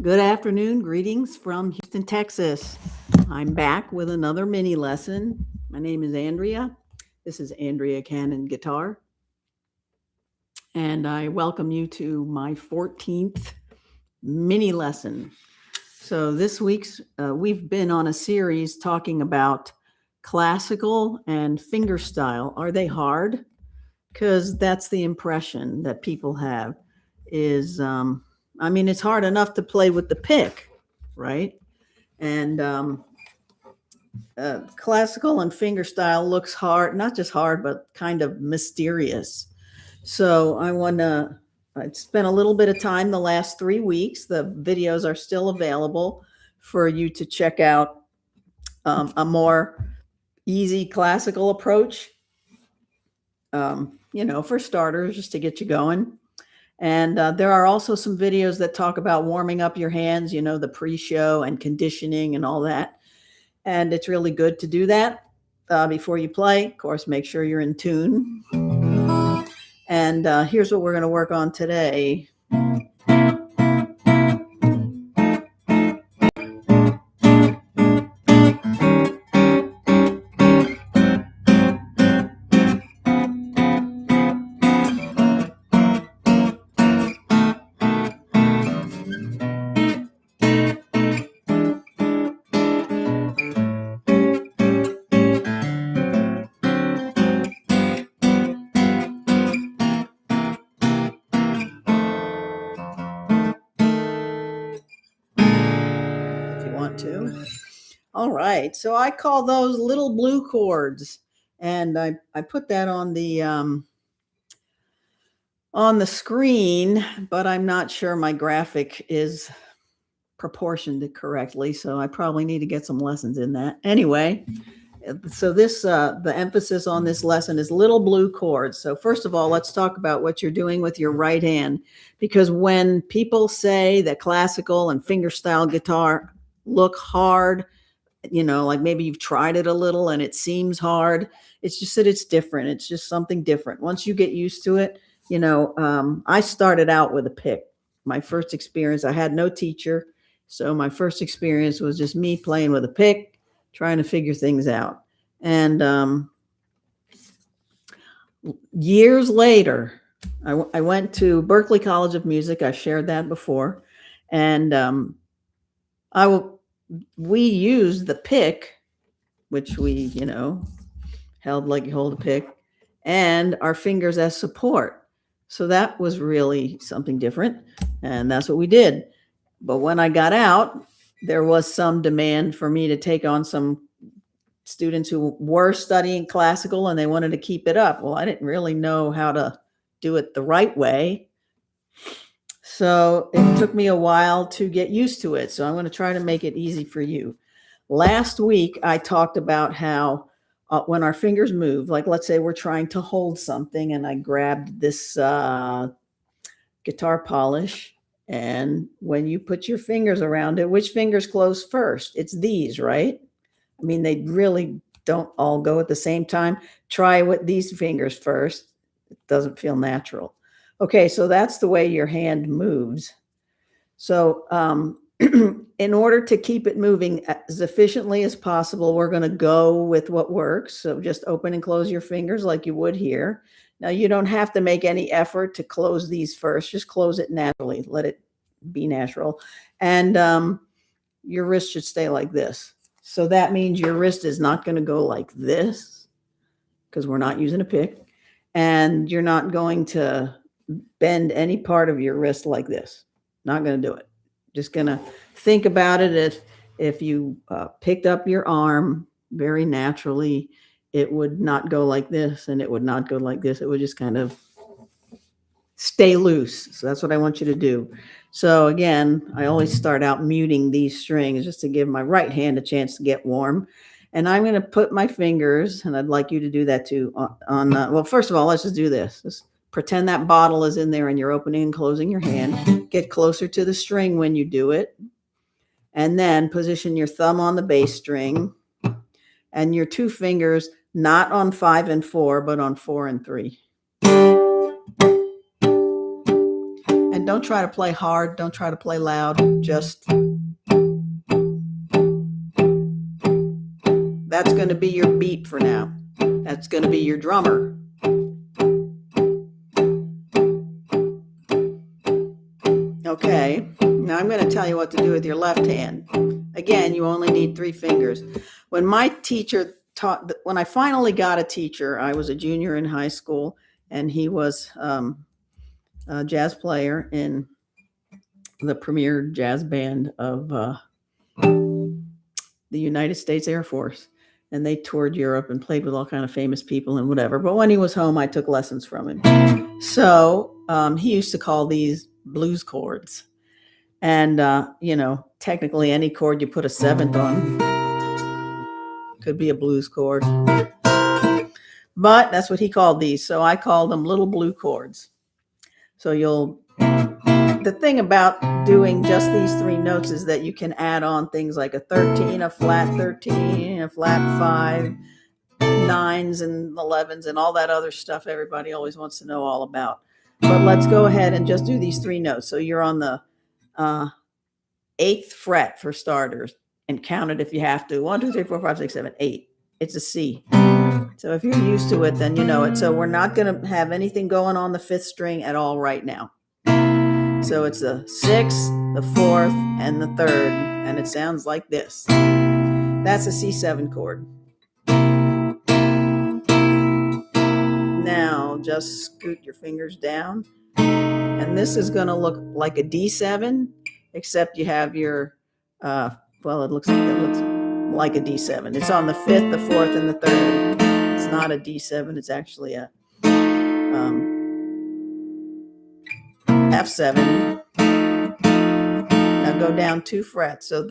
Good afternoon. Greetings from Houston, Texas. I'm back with another mini lesson. My name is Andrea. This is Andrea Cannon Guitar. And I welcome you to my 14th mini lesson. So this week's, we've been on a series talking about classical and fingerstyle. Are they hard? Because that's the impression that people have is, it's hard enough to play with the pick, right? And classical and fingerstyle looks hard, not just hard, but kind of mysterious. So I want to spend a little bit of time the last 3 weeks. The videos are still available for you to check out a more easy classical approach, for starters, just to get you going. And there are also some videos that talk about warming up your hands, the pre-show and conditioning and all that. And it's really good to do that before you play. Of course, make sure you're in tune. And here's what we're going to work on today. To. All right. So I call those little blue chords. And I put that on the screen, but I'm not sure my graphic is proportioned correctly. So I probably need to get some lessons in that. Anyway, so this the emphasis on this lesson is little blue chords. So first of all, let's talk about what you're doing with your right hand, because when people say that classical and fingerstyle guitar look hard, like maybe you've tried it a little and it seems hard, it's just that it's different. It's just something different. Once you get used to it, I started out with a pick. My first experience, I had no teacher. So my first experience was just me playing with a pick, trying to figure things out. And years later, I went to Berklee College of Music. I shared that before. And we used the pick, which we, held like you hold a pick, and our fingers as support. So that was really something different. And that's what we did. But when I got out, there was some demand for me to take on some students who were studying classical and they wanted to keep it up. Well, I didn't really know how to do it the right way. So it took me a while to get used to it. So I'm going to try to make it easy for you. Last week, I talked about how when our fingers move, like let's say we're trying to hold something and I grabbed this guitar polish, and when you put your fingers around it, which fingers close first? It's these, right? I mean, they really don't all go at the same time. Try with these fingers first. It doesn't feel natural. Okay, so that's the way your hand moves. So in order to keep it moving as efficiently as possible, we're going to go with what works. So just open and close your fingers like you would here. Now, you don't have to make any effort to close these first. Just close it naturally. Let it be natural. And your wrist should stay like this. So that means your wrist is not going to go like this because we're not using a pick. And you're not going to bend any part of your wrist like this. Not going to do it. Just going to think about it. If you picked up your arm very naturally, it would not go like this and it would not go like this. It would just kind of stay loose. So that's what I want you to do. So again, I always start out muting these strings just to give my right hand a chance to get warm. And I'm going to put my fingers, and I'd like you to do that too, well, first of all, let's just do this. Just pretend that bottle is in there and you're opening and closing your hand. Get closer to the string when you do it. And then position your thumb on the bass string and your two fingers not on 5 and 4, but on 4 and 3. And don't try to play hard. Don't try to play loud. Just that's going to be your beat for now. That's going to be your drummer. Okay, now I'm going to tell you what to do with your left hand. Again, you only need 3 fingers. When my teacher taught, when I finally got a teacher, I was a junior in high school, and he was a jazz player in the premier jazz band of the United States Air Force. And they toured Europe and played with all kind of famous people and whatever. But when he was home, I took lessons from him. So he used to call these blues chords. And, technically any chord you put a 7th on could be a blues chord. But that's what he called these. So I called them little blue chords. So the thing about doing just these 3 notes is that you can add on things like a 13, a flat 13, a flat 5, 9s and 11s, and all that other stuff everybody always wants to know all about. But let's go ahead and just do these 3 notes. So you're on the 8th fret for starters, and count it if you have to. 1, 2, 3, 4, 5, 6, 7, 8. It's a C. So if you're used to it, then you know it. So we're not going to have anything going on the 5th string at all right now. So it's the 6th, the 4th, and the 3rd, and it sounds like this. That's a C7 chord. Now just scoot your fingers down, and this is going to look like a D7, except you have your, it looks like a D7. It's on the 5th, the 4th, and the 3rd. It's not a D7. It's actually a F7. Now go down 2 frets. So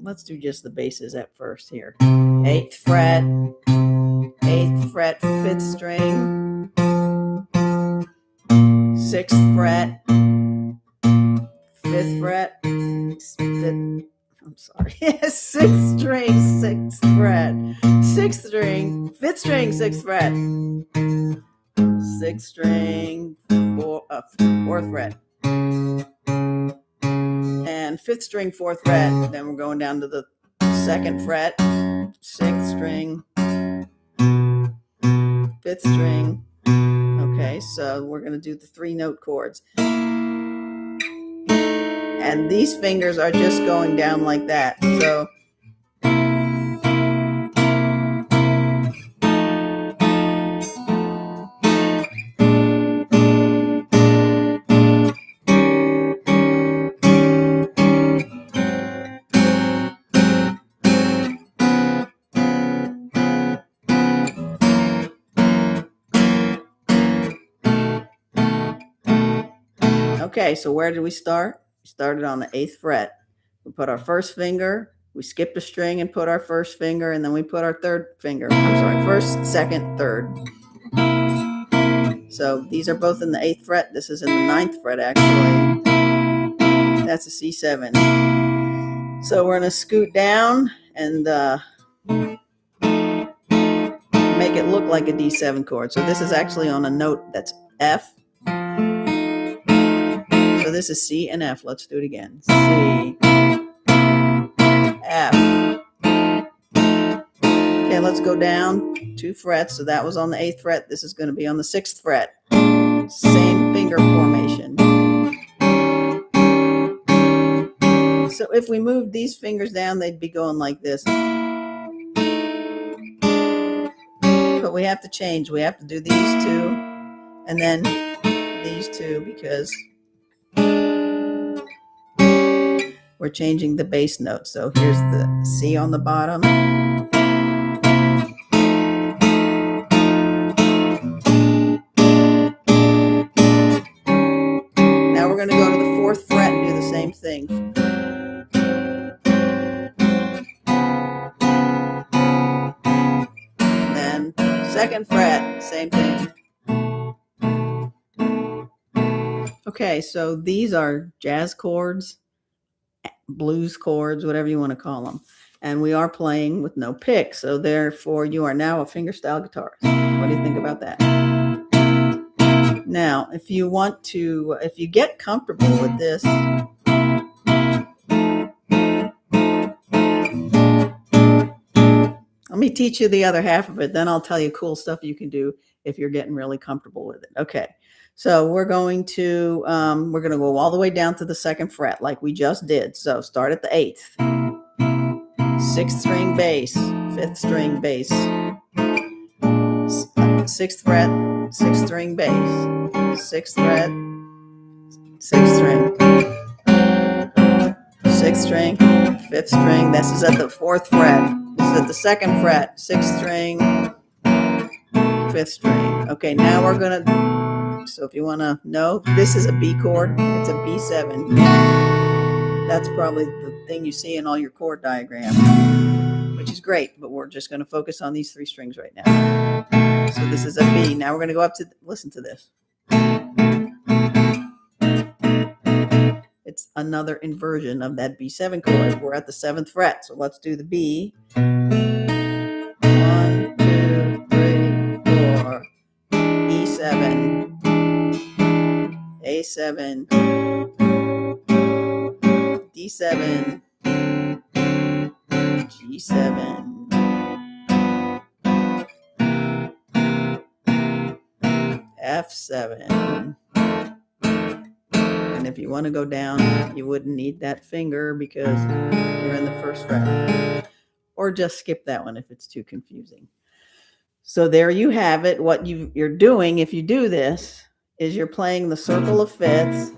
let's do just the basses at first here. 8th fret, 8th fret, 5th string, 6th fret, 5th fret, 6th string, 6th fret, 6th string, 5th string, 6th fret, 6th string, 4th fret, and 5th string, 4th fret. Then we're going down to the 2nd fret, 6th string, 5th string. Okay, so we're going to do the 3 note chords. And these fingers are just going down like that. So okay, so where did we start? We started on the 8th fret. We put our first finger, we skipped a string and put our first finger, and then we put our 3rd finger. First, 2nd, 3rd. So these are both in the 8th fret. This is in the 9th fret, actually. That's a C7. So we're going to scoot down and make it look like a D7 chord. So this is actually on a note that's F. So this is C and F. Let's do it again. C, F. Okay, let's go down 2 frets. So that was on the 8th fret. This is going to be on the 6th fret. Same finger formation. So if we moved these fingers down, they'd be going like this. But we have to change. We have to do these 2 and then these 2 because we're changing the bass note. So here's the C on the bottom. Now we're going to go to the 4th fret and do the same thing. And then 2nd fret, same thing. Okay, so these are jazz chords, blues chords, whatever you want to call them. And we are playing with no pick. So therefore, you are now a fingerstyle guitarist. What do you think about that? Now, if you get comfortable with this, let me teach you the other half of it. Then I'll tell you cool stuff you can do if you're getting really comfortable with it. Okay. So we're going to go all the way down to the 2nd fret like we just did. So start at the 8th, 6th string bass, 5th string bass, 6th fret, 6th string bass, 6th fret, 6th string, 6th string, 5th string. This is at the 4th fret. This is at the 2nd fret, 6th string, 5th string. Okay, now we're gonna. So if you want to know, this is a B chord. It's a B7. That's probably the thing you see in all your chord diagrams, which is great, but we're just going to focus on these 3 strings right now. So this is a B. Now we're going to go up to, listen to this. It's another inversion of that B7 chord. We're at the 7th fret, so let's do the B. 1, 2, 3, 4, E7. A7, D7, G7, F7. And if you want to go down, you wouldn't need that finger because you're in the 1st fret. Or just skip that one if it's too confusing. So there you have it. What you're doing if you do this is you're playing the circle of fifths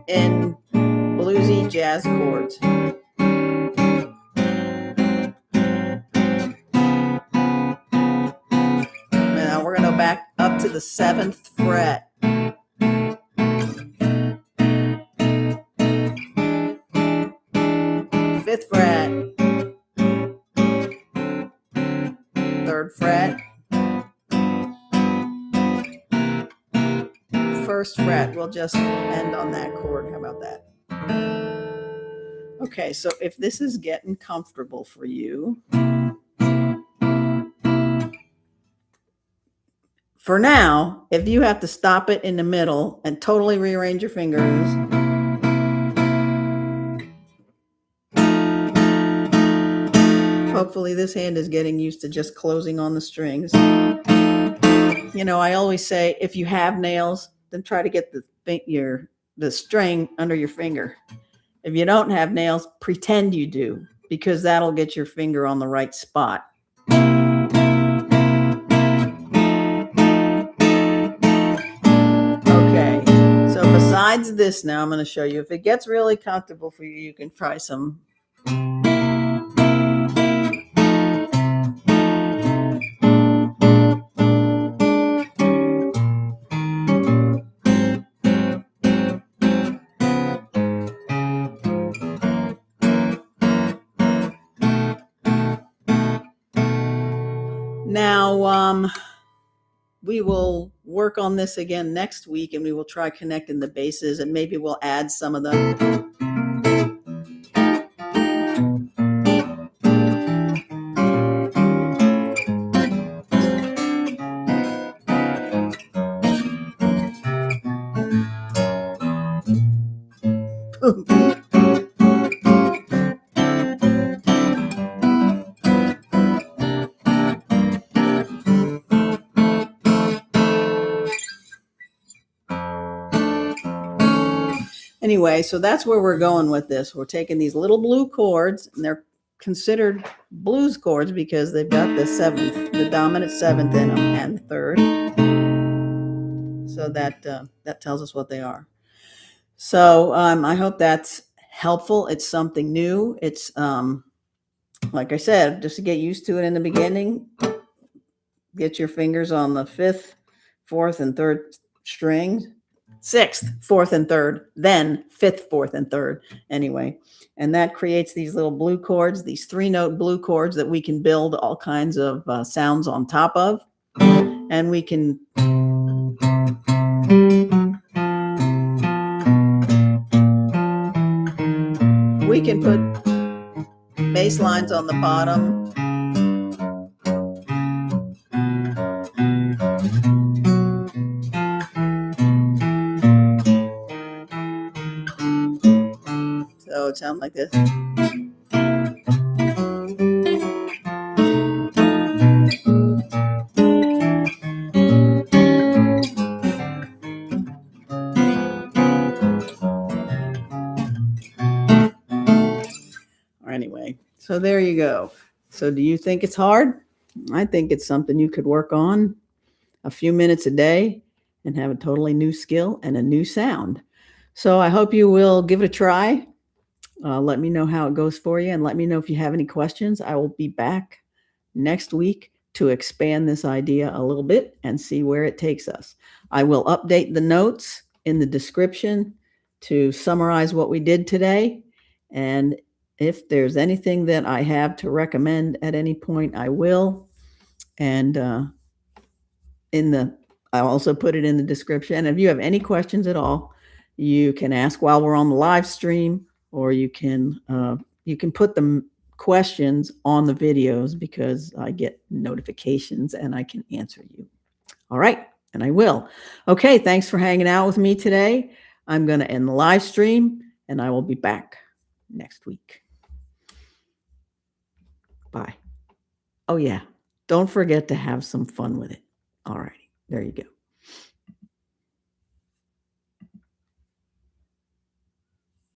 in bluesy jazz chords. Now we're going to go back up to the 7th fret. 5th fret. 3rd fret. 1st fret. We'll just end on that chord. How about that? Okay, so if this is getting comfortable for you, for now, if you have to stop it in the middle and totally rearrange your fingers, hopefully this hand is getting used to just closing on the strings. You know, I always say if you have nails, then try to get the string under your finger. If you don't have nails, pretend you do, because that'll get your finger on the right spot. Okay, so besides this now, I'm going to show you. If it gets really comfortable for you, you can try some. Now, we will work on this again next week, and we will try connecting the basses, and maybe we'll add some of them. Anyway, so that's where we're going with this. We're taking these little blue chords, and they're considered blues chords because they've got the 7th, the dominant 7th in them, and the 3rd. So that tells us what they are. So I hope that's helpful. It's something new. It's like I said, just to get used to it in the beginning. Get your fingers on the 5th, 4th, and 3rd strings. 6th, 4th, and 3rd, then 5th, 4th, and 3rd. Anyway, and that creates these little blue chords, these 3-note blue chords that we can build all kinds of sounds on top of. And we can put bass lines on the bottom. sound like this. Anyway, so there you go. So do you think it's hard? I think it's something you could work on a few minutes a day and have a totally new skill and a new sound. So I hope you will give it a try. Let me know how it goes for you, and let me know if you have any questions. I will be back next week to expand this idea a little bit and see where it takes us. I will update the notes in the description to summarize what we did today. And if there's anything that I have to recommend at any point, I will. And I'll also put it in the description. And if you have any questions at all, you can ask while we're on the live stream, or you can put the questions on the videos, because I get notifications and I can answer you. All right, and I will. Okay, thanks for hanging out with me today. I'm going to end the live stream, and I will be back next week. Bye. Oh yeah, don't forget to have some fun with it. All righty, there you go.